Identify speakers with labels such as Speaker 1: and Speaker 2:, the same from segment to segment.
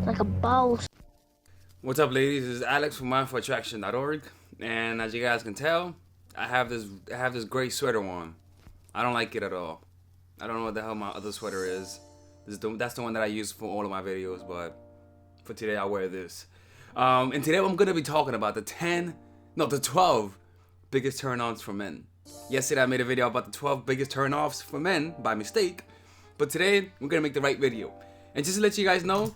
Speaker 1: like a ball.
Speaker 2: What's up, ladies? This is Alex from mindforattraction.org, and as you guys can tell, I have this gray sweater on. I don't like it at all. I don't know what the hell my other sweater is. That's the one that I use for all of my videos, but for today I'll wear this. And today I'm gonna be talking about the 12 biggest turn-ons for men. Yesterday I made a video about the 12 biggest turn-offs for men by mistake, but today we're gonna make the right video. And just to let you guys know,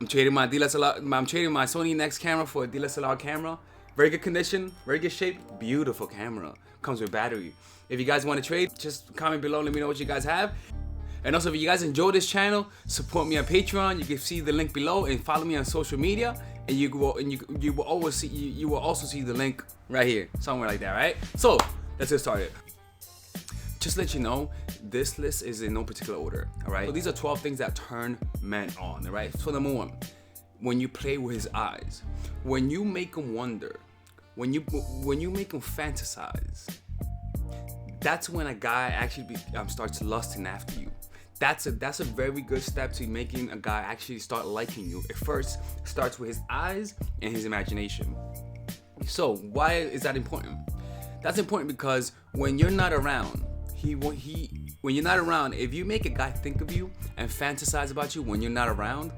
Speaker 2: I'm trading my Sony Nex camera for a DSLR camera. Very good condition, very good shape, beautiful camera. Comes with battery. If you guys want to trade, just comment below, let me know what you guys have. And also, if you guys enjoy this channel, support me on Patreon. You can see the link below and follow me on social media. And you will also see the link right here, somewhere like that, right? So let's get started. Just to let you know, this list is in no particular order, all right? So these are 12 things that turn men on, all right? So number one, when you play with his eyes, when you make him wonder, when you make him fantasize, that's when a guy actually starts lusting after you. That's a very good step to making a guy actually start liking you. It first starts with his eyes and his imagination. So why is that important? That's important because when you're not around, when you're not around, if you make a guy think of you and fantasize about you when you're not around,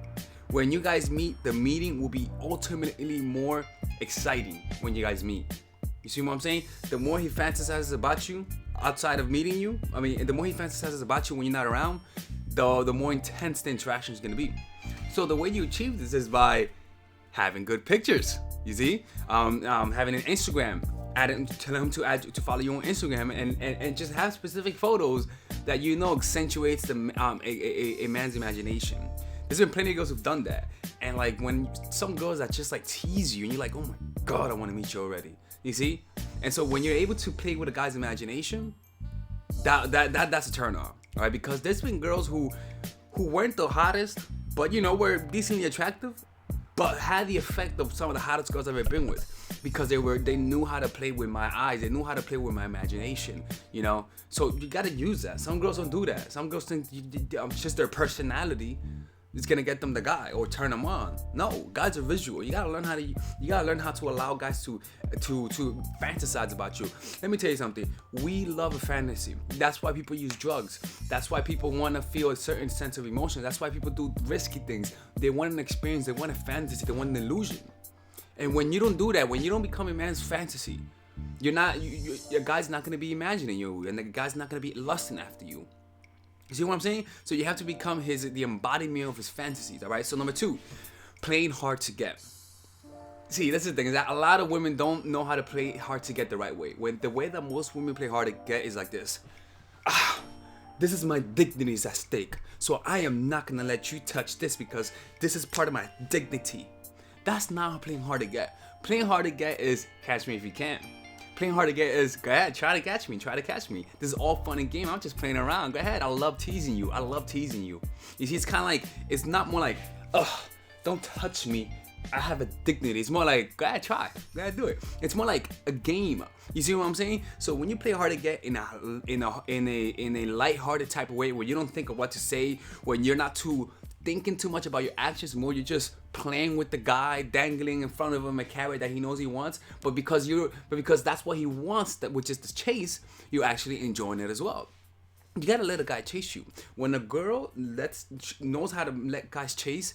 Speaker 2: when you guys meet, the meeting will be ultimately more exciting when you guys meet. You see what I'm saying? The more he fantasizes about you outside of meeting you, the more he fantasizes about you when you're not around, the more intense the interaction is going to be. So the way you achieve this is by having good pictures. You see, having an Instagram. Tell him to follow you on Instagram and just have specific photos that you know accentuates a man's imagination. There's been plenty of girls who've done that, and like when some girls that just like tease you and you're like, oh my god, I want to meet you already. You see, and so when you're able to play with a guy's imagination, that's a turn on, all right? Because there's been girls who weren't the hottest, but were decently attractive, but had the effect of some of the hottest girls I've ever been with. Because they knew how to play with my eyes, they knew how to play with my imagination, So you gotta use that. Some girls don't do that. Some girls think just their personality is gonna get them the guy or turn them on. No, guys are visual. You gotta learn how to allow guys to fantasize about you. Let me tell you something. We love a fantasy. That's why people use drugs. That's why people want to feel a certain sense of emotion. That's why people do risky things. They want an experience. They want a fantasy. They want an illusion. And when you don't do that, when you don't become a man's fantasy, your guy's not gonna be imagining you, and the guy's not gonna be lusting after you. You see what I'm saying? So you have to become the embodiment of his fantasies. All right. So number two, playing hard to get. See, that's the thing, is that a lot of women don't know how to play hard to get the right way. When the way that most women play hard to get is like this. This is my dignity is at stake, so I am not gonna let you touch this because this is part of my dignity. That's not playing hard to get. Playing hard to get is catch me if you can. Playing hard to get is go ahead, try to catch me. This is all fun and game. I'm just playing around. Go ahead, I love teasing you. You see, it's kind of like, it's not more like, don't touch me, I have a dignity. It's more like, go ahead, try. Go ahead, do it. It's more like a game. You see what I'm saying? So when you play hard to get in a lighthearted type of way, where you don't think of what to say, when you're not thinking too much about your actions, more you're just playing with the guy, dangling in front of him a carrot that he knows he wants, but because that's what he wants, which is the chase, you're actually enjoying it as well. You gotta let a guy chase you. When a girl knows how to let guys chase,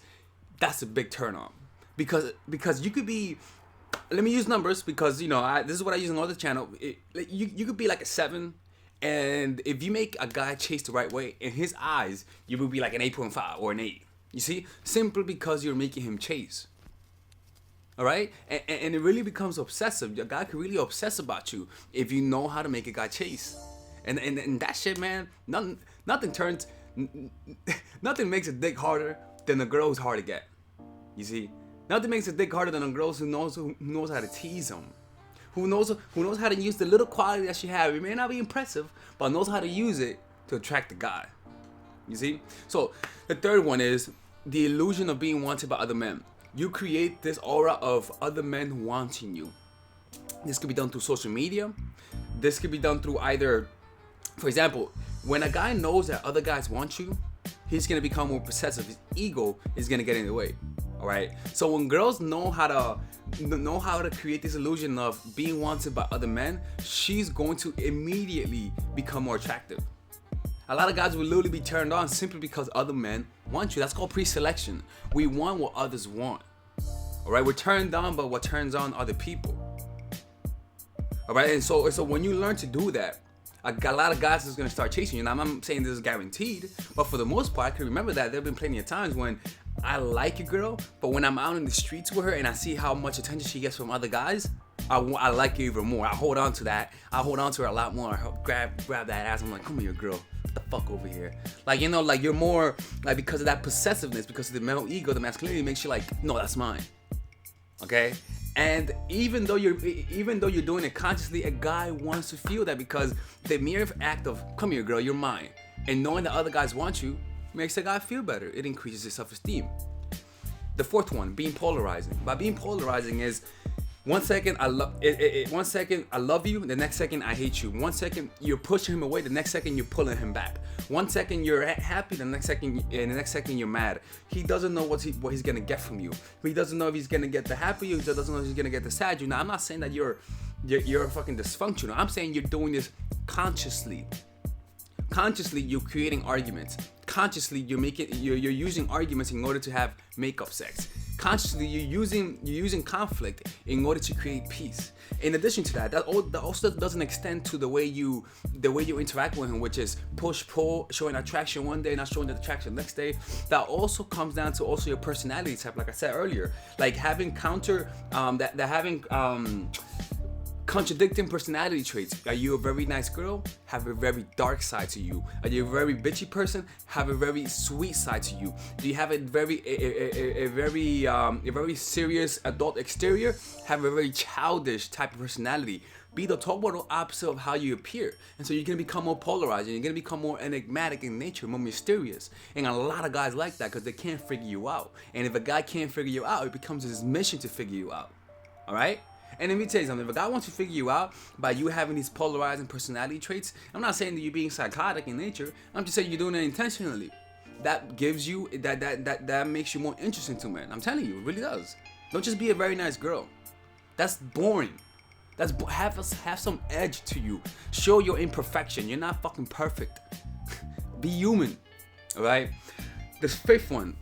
Speaker 2: that's a big turn on. Because you could be, let me use numbers because this is what I use on other channel. You could be like a 7. And if you make a guy chase the right way, in his eyes, you will be like an 8.5 or an 8. You see? Simply because you're making him chase. Alright? And it really becomes obsessive. A guy can really obsess about you if you know how to make a guy chase. And that shit, man, nothing makes a dick harder than a girl who's hard to get. You see? Nothing makes a dick harder than a girl who knows how to tease him. Who knows how to use the little quality that she has. It may not be impressive, but knows how to use it to attract the guy. You see? So the third one is the illusion of being wanted by other men. You create this aura of other men wanting you. This could be done through social media. This could be done through either, for example, when a guy knows that other guys want you, he's gonna become more possessive. His ego is gonna get in the way. All right. So when girls know how to create this illusion of being wanted by other men, she's going to immediately become more attractive. A lot of guys will literally be turned on simply because other men want you. That's called pre-selection. We want what others want. All right. We're turned on by what turns on other people. All right. And so when you learn to do that, a lot of guys is going to start chasing you. Now, I'm not saying this is guaranteed, but for the most part, I can remember that there have been plenty of times when I like a girl, but when I'm out in the streets with her and I see how much attention she gets from other guys, I like her even more. I hold on to that. I hold on to her a lot more. I grab that ass. I'm like, come here, girl. What the fuck over here? Like, you know, like you're more, like because of that possessiveness, because of the male ego, the masculinity makes you like, no, that's mine. Okay? And even though you're doing it consciously, a guy wants to feel that because the mere act of come here, girl, you're mine, and knowing that other guys want you makes a guy feel better. It increases his self-esteem. The fourth one, being polarizing. By being polarizing is 1 second I love you, the next second I hate you. 1 second you're pushing him away, the next second you're pulling him back. 1 second you're happy, the next second you're mad. He doesn't know what he's gonna get from you. He doesn't know if he's gonna get the happy you. He doesn't know if he's gonna get the sad you. Now I'm not saying that you're fucking dysfunctional. I'm saying you're doing this consciously. Consciously, you're creating arguments. Consciously, you're using arguments in order to have makeup sex. Consciously, you're using conflict in order to create peace. In addition to that also doesn't extend to the way you interact with him, which is push pull, showing attraction one day, not showing the attraction next day. That also comes down to also your personality type, like I said earlier, like having contradicting personality traits. Are you a very nice girl? Have a very dark side to you. Are you a very bitchy person? Have a very sweet side to you. Do you have a very serious adult exterior? Have a very childish type of personality. Be the total opposite of how you appear. And so you're gonna become more polarizing. You're gonna become more enigmatic in nature, more mysterious. And a lot of guys like that because they can't figure you out. And if a guy can't figure you out, it becomes his mission to figure you out. All right? And let me tell you something, if a guy wants to figure you out by you having these polarizing personality traits, I'm not saying that you're being psychotic in nature, I'm just saying you're doing it intentionally. That gives you, that makes you more interesting to men. I'm telling you, it really does. Don't just be a very nice girl. That's boring. Have some edge to you. Show your imperfection. You're not fucking perfect. Be human, all right? The fifth one,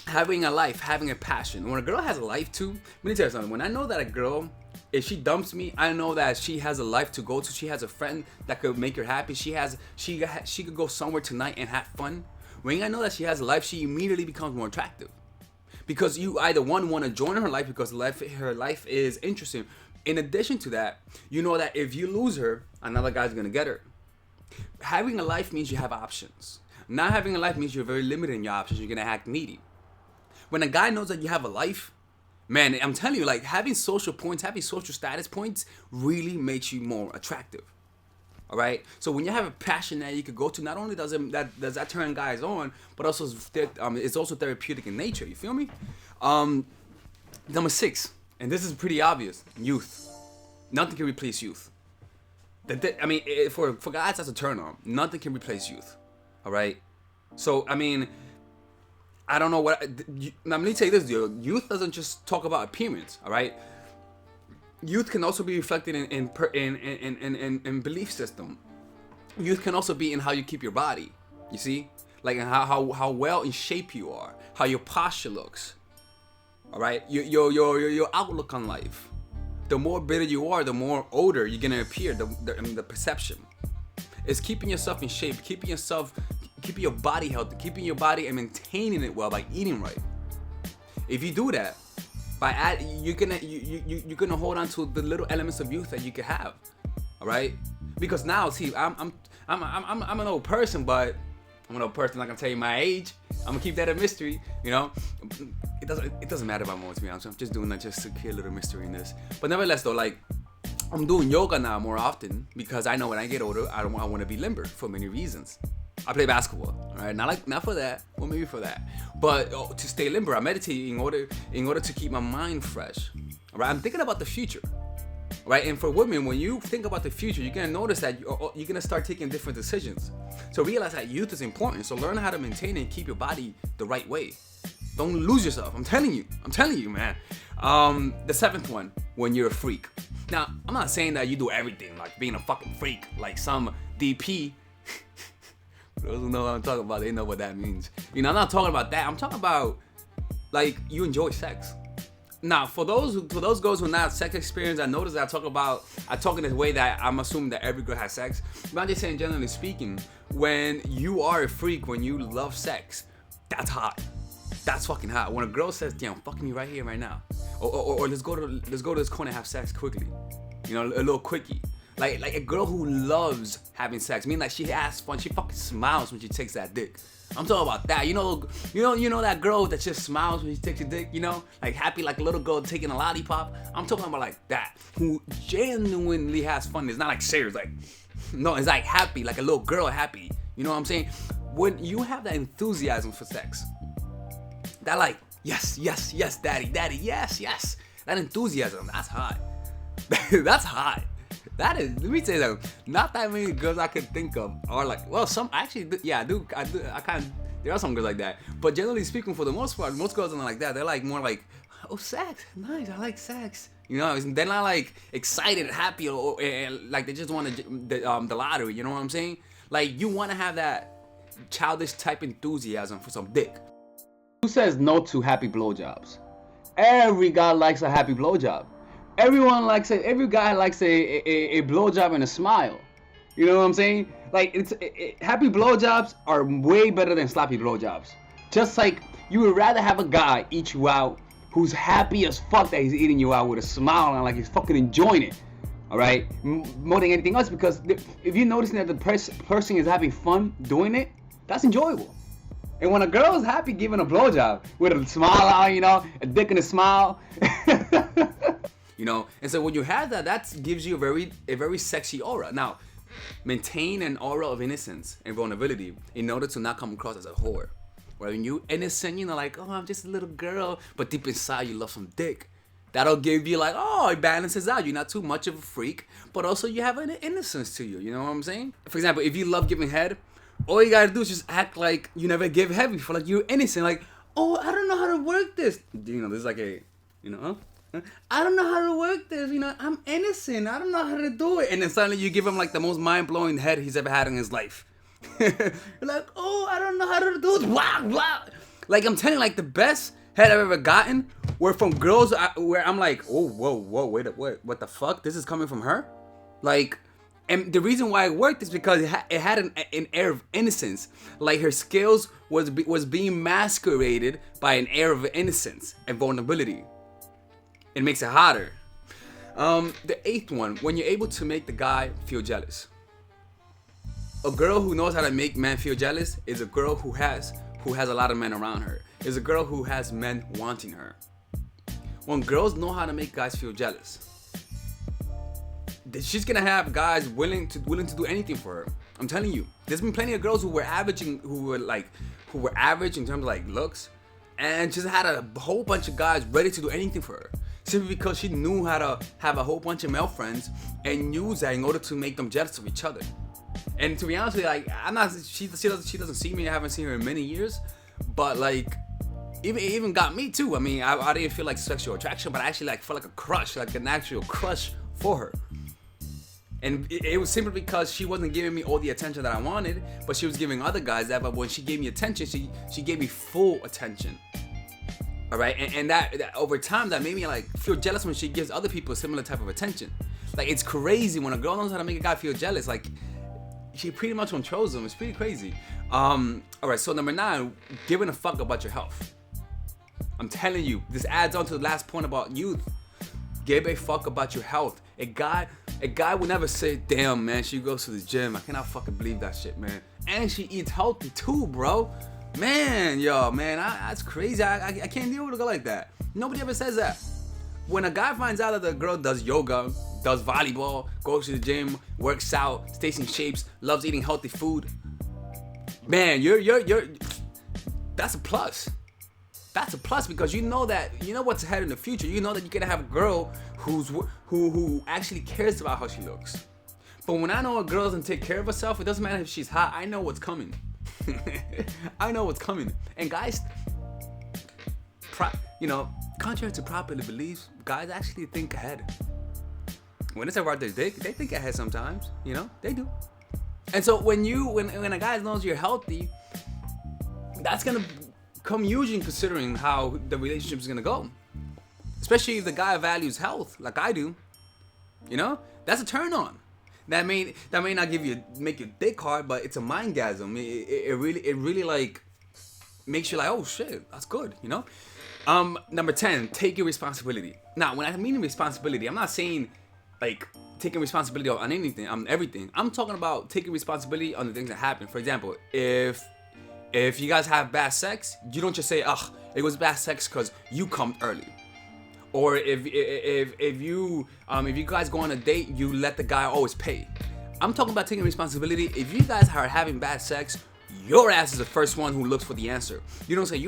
Speaker 2: having a life, having a passion. When a girl has a life too, let me tell you something. When I know that a girl, if she dumps me, I know that she has a life to go to. She has a friend that could make her happy. She could go somewhere tonight and have fun. When I know that she has a life, she immediately becomes more attractive. Because you either want to join her life because her life is interesting. In addition to that, you know that if you lose her, another guy's gonna get her. Having a life means you have options. Not having a life means you're very limited in your options. You're gonna act needy. When a guy knows that you have a life, man, I'm telling you, like having social points, having social status points really makes you more attractive. All right. So when you have a passion that you could go to, not only does that turn guys on, but also it's also therapeutic in nature. You feel me? Number 6, and this is pretty obvious: youth. Nothing can replace youth. For guys, that's a turn on. Nothing can replace youth. All right. So I mean, I don't know what. Let me tell you this, dude. Youth doesn't just talk about appearance. All right. Youth can also be reflected in belief system. Youth can also be in how you keep your body. You see, like how well in shape you are, how your posture looks. All right, your outlook on life. The more bitter you are, the more older you're gonna appear. The perception is keeping yourself in shape, keeping your body healthy, keeping your body and maintaining it well by eating right. If you do that, you're gonna hold on to the little elements of youth that you could have. All right, because now, see, I'm an old person, but I'm an old person. I'm not gonna tell you my age. I'm gonna keep that a mystery. You know, it doesn't matter if I'm old, to be honest. I'm just doing that just to create a little mystery in this. But nevertheless, though, like I'm doing yoga now more often because I know when I get older, I want to be limber for many reasons. I play basketball, all right? Not for that, or maybe for that, but to stay limber. I meditate in order to keep my mind fresh. All right, I'm thinking about the future. right? And for women, when you think about the future, you're gonna notice that you're gonna start taking different decisions. So realize that youth is important. So learn how to maintain and keep your body the right way. Don't lose yourself. I'm telling you, man. The 7th one, when you're a freak. Now, I'm not saying that you do everything, like being a fucking freak, like some DP. For those who know what I'm talking about, they know what that means. I'm not talking about that. I'm talking about, like, you enjoy sex. Now, for those girls who are not sex experienced, I notice that I talk in this way that I'm assuming that every girl has sex. But I'm just saying, generally speaking, when you are a freak, when you love sex, that's hot. That's fucking hot. When a girl says, "Damn, fuck me right here, right now," or let's go to this corner and have sex quickly, a little quickie. Like a girl who loves having sex, meaning like she has fun, she fucking smiles when she takes that dick. I'm talking about that. You know that girl that just smiles when she takes a dick, like happy like a little girl taking a lollipop. I'm talking about like that, who genuinely has fun. It's not like serious, like no, it's like happy, like a little girl happy. You know what I'm saying? When you have that enthusiasm for sex, that like yes, daddy, yes, that enthusiasm, that's hot. That's hot. That is, let me tell you that, not that many girls I could think of are like, well, some actually, yeah, I do, there are some girls like that, but generally speaking, for the most part, most girls are not like that. They're like more like, oh, sex, nice, I like sex, they're not like excited, happy, or like they just want the lottery, you know what I'm saying? Like, you want to have that childish type enthusiasm for some dick. Who says no to happy blowjobs? Every guy likes a happy blowjob. Everyone likes it. Every guy likes a blowjob and a smile. You know what I'm saying? Like, happy blowjobs are way better than sloppy blowjobs. Just like you would rather have a guy eat you out who's happy as fuck that he's eating you out with a smile and like he's fucking enjoying it. All right, more than anything else, because if you're noticing that the person is having fun doing it, that's enjoyable. And when a girl is happy giving a blowjob with a smile out, a dick and a smile. And so when you have that gives you a very sexy aura. Now, maintain an aura of innocence and vulnerability in order to not come across as a whore. When you innocent, like, oh, I'm just a little girl, but deep inside you love some dick. That'll give you like, oh, it balances out. You're not too much of a freak, but also you have an innocence to you. You know what I'm saying? For example, if you love giving head, all you gotta do is just act like you never give head before, like you're innocent. Like, oh, I don't know how to work this. This is like I don't know how to work this, I'm innocent, I don't know how to do it. And then suddenly you give him like the most mind-blowing head he's ever had in his life. You're like, oh, I don't know how to do it. Blah, blah. Like, I'm telling you, like, the best head I've ever gotten were from girls where I'm like, oh, whoa, wait, what the fuck? This is coming from her? Like, and the reason why it worked is because it had an air of innocence. Like, her skills was being masqueraded by an air of innocence and vulnerability. It makes it hotter. The 8th one, when you're able to make the guy feel jealous. A girl who knows how to make men feel jealous is a girl who has a lot of men around her. Is a girl who has men wanting her. When girls know how to make guys feel jealous, she's gonna have guys willing to do anything for her. I'm telling you, there's been plenty of girls who were average in terms of like looks, and just had a whole bunch of guys ready to do anything for her. Simply because she knew how to have a whole bunch of male friends and use that in order to make them jealous of each other. And to be honest with you, like, she doesn't see me. I haven't seen her in many years, but like, it even got me too. I mean, I didn't feel like sexual attraction, but I actually like felt like a crush, like an actual crush for her. And it was simply because she wasn't giving me all the attention that I wanted, but she was giving other guys that. But when she gave me attention, she gave me full attention. All right, and that over time, that made me like feel jealous when she gives other people a similar type of attention. Like, it's crazy when a girl knows how to make a guy feel jealous. Like, she pretty much controls him. It's pretty crazy. All right, so number 9, giving a fuck about your health. I'm telling you, this adds on to the last point about youth. Give a fuck about your health. A guy would never say, damn, man, she goes to the gym. I cannot fucking believe that shit, man. And she eats healthy too, bro. Man, that's crazy. I can't deal with a girl like that. Nobody ever says that. When a guy finds out that the girl does yoga, does volleyball, goes to the gym, works out, stays in shapes, loves eating healthy food, man, you're that's a plus. that's a plus because you know what's ahead in the future. You know that you're gonna have a girl who actually cares about how she looks. But when I know a girl doesn't take care of herself, it doesn't matter if she's hot. I know what's coming. I know what's coming. And guys, contrary to popular beliefs, guys actually think ahead. When it's about their dick, they think ahead sometimes. They do. And so when a guy knows you're healthy, that's gonna come huge in considering how the relationship is gonna go. Especially if the guy values health, like I do. That's a turn on. That may not make your dick hard, but it's a mindgasm. It really like makes you like, oh shit, that's good. Number 10, take your responsibility. Now, when I mean responsibility, I'm not saying like taking responsibility on anything, on everything. I'm talking about taking responsibility on the things that happen. For example, if you guys have bad sex, you don't just say, ugh, it was bad sex because you come early. Or if you guys go on a date, you let the guy always pay. I'm talking about taking responsibility. If you guys are having bad sex, your ass is the first one who looks for the answer. You don't say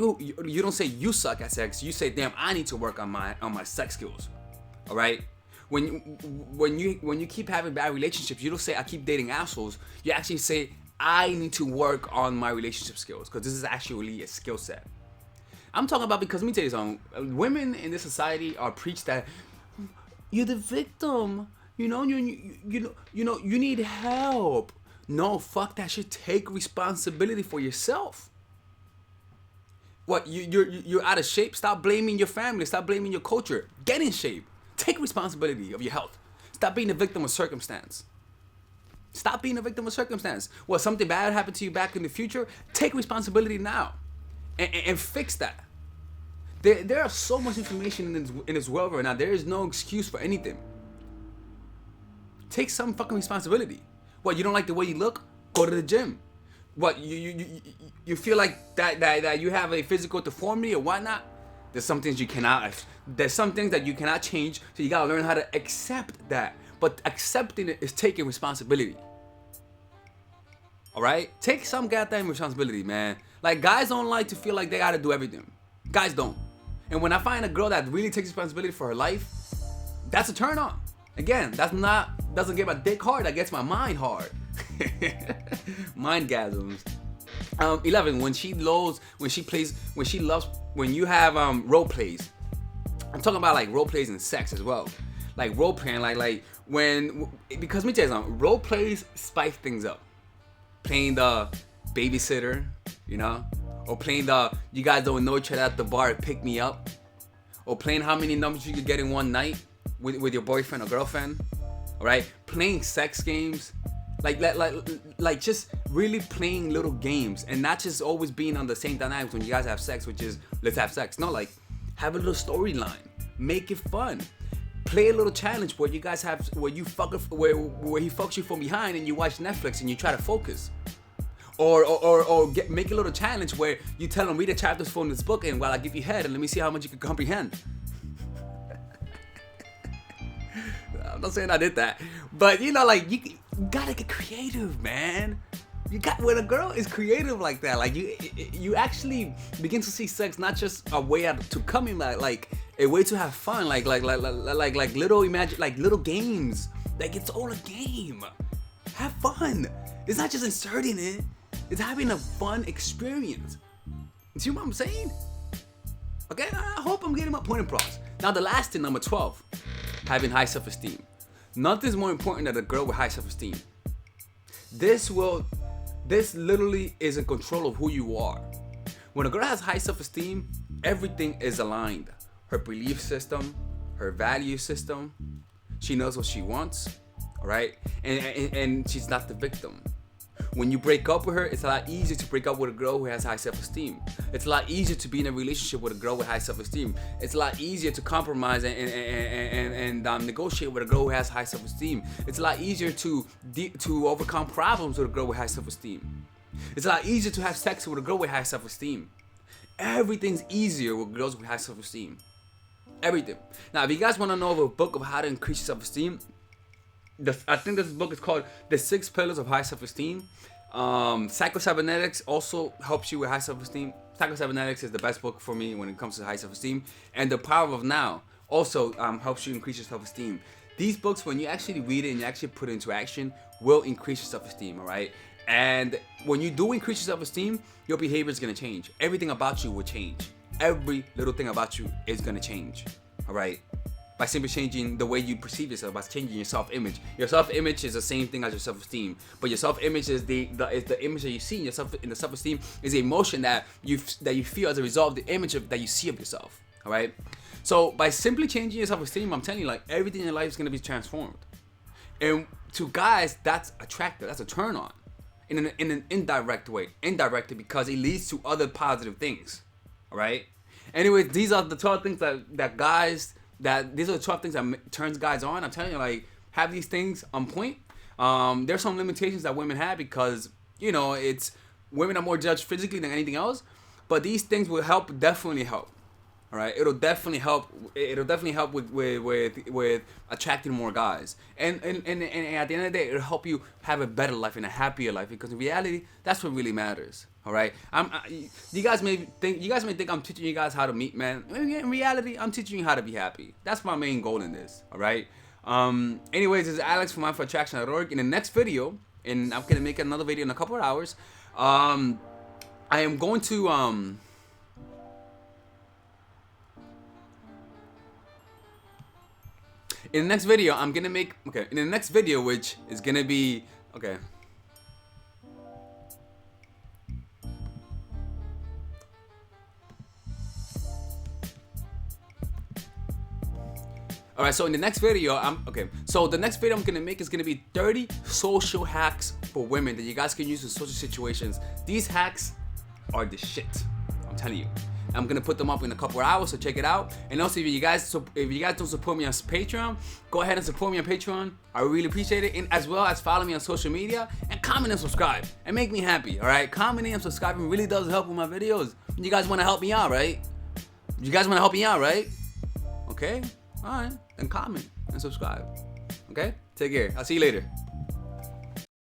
Speaker 2: you suck at sex. You say, damn, I need to work on my sex skills. All right. When you keep having bad relationships, you don't say I keep dating assholes. You actually say I need to work on my relationship skills because this is actually a skill set. I'm talking about because let me tell you something. Women in this society are preached that you're the victim. You need help. No, fuck that shit. Take responsibility for yourself. What you're out of shape? Stop blaming your family. Stop blaming your culture. Get in shape. Take responsibility of your health. Stop being a victim of circumstance. Stop being a victim of circumstance. Well, something bad happened to you back in the future. Take responsibility now. And fix that. There are so much information in this world right now. There is no excuse for anything. Take some fucking responsibility. What, you don't like the way you look? Go to the gym. What, you feel like that you have a physical deformity or whatnot? There's some things you cannot. There's some things that you cannot change. So you gotta learn how to accept that. But accepting it is taking responsibility. All right, take some goddamn responsibility, man. Like, guys don't like to feel like they gotta do everything. Guys don't. And when I find a girl that really takes responsibility for her life, that's a turn on. Again, doesn't get my dick hard, that gets my mind hard. Mindgasms. 11, when you have role plays. I'm talking about like role plays in sex as well. Like role playing, because let me tell you something, role plays spice things up. Playing the babysitter, or playing you guys don't know each other at the bar, pick me up, or playing how many numbers you could get in one night with your boyfriend or girlfriend. All right, playing sex games, like just really playing little games, and not just always being on the same dynamics when you guys have sex, which is let's have sex. No, like have a little storyline, make it fun. Play a little challenge where you guys have where he fucks you from behind and you watch Netflix and you try to focus. Or make a little challenge where you tell him, read a chapter from this book and while I give you head and let me see how much you can comprehend. I'm not saying I did that, but you gotta get creative, man. When a girl is creative like that, like you actually begin to see sex not just a way to come in, like a way to have fun, like little games. Like it's all a game. Have fun. It's not just inserting it. It's having a fun experience. You see what I'm saying? Okay, I hope I'm getting my point across. Now the last thing, number 12, having high self-esteem. Nothing's more important than a girl with high self-esteem. This literally is in control of who you are. When a girl has high self-esteem, everything is aligned. Her belief system, her value system. She knows what she wants, all right? And she's not the victim. When you break up with her, it's a lot easier to break up with a girl who has high self-esteem. It's a lot easier to be in a relationship with a girl with high self-esteem. It's a lot easier to compromise and negotiate with a girl who has high self-esteem. It's a lot easier to overcome problems with a girl with high self-esteem. It's a lot easier to have sex with a girl with high self-esteem. Everything's easier with girls with high self-esteem. Everything. Now, if you guys want to know of a book of how to increase your self-esteem, I think this book is called The 6 Pillars of High Self-Esteem. Psycho-cybernetics also helps you with high self-esteem. Psycho-Cybernetics is the best book for me when it comes to high self-esteem. And The Power of Now also helps you increase your self-esteem. These books, when you actually read it and you actually put it into action, will increase your self-esteem, all right? And when you do increase your self-esteem, your behavior is going to change. Everything about you will change. Every little thing about you is going to change, all right? By simply changing the way you perceive yourself, by changing your self-image. Your self-image is the same thing as your self-esteem, but your self-image is the image that you see in yourself. In the self-esteem is the emotion that you feel as a result of the image that you see of yourself. All right. So by simply changing your self-esteem, I'm telling you, like, everything in your life is gonna be transformed. And to guys, that's attractive. That's a turn on, in an indirect way. Indirectly, because it leads to other positive things. All right. Anyways, these are the 12 things these are the 12 things that turns guys on. I'm telling you, like, have these things on point. There's some limitations that women have because, you know, it's women are more judged physically than anything else. But these things will definitely help. All right, it'll definitely help. It'll definitely help with attracting more guys. And at the end of the day, it'll help you have a better life and a happier life, because in reality, that's what really matters. All right, you guys may think I'm teaching you guys how to meet men. In reality, I'm teaching you how to be happy. That's my main goal in this. All right. Anyways, this is Alex from mindforattraction.org. In the next video, and I'm gonna make another video in a couple of hours. I am going to in the next video, I'm gonna make in the next video, which is gonna be All right, so in the next video, the next video I'm gonna make is gonna be 30 social hacks for women that you guys can use in social situations. These hacks are the shit. I'm telling you. I'm gonna put them up in a couple of hours, so check it out. And also, if you guys don't support me on Patreon, go ahead and support me on Patreon. I really appreciate it, and as well as follow me on social media and comment and subscribe and make me happy. All right, commenting and subscribing really does help with my videos. You guys want to help me out, right? Okay. All right, then comment and subscribe. Okay, take care. I'll see you later.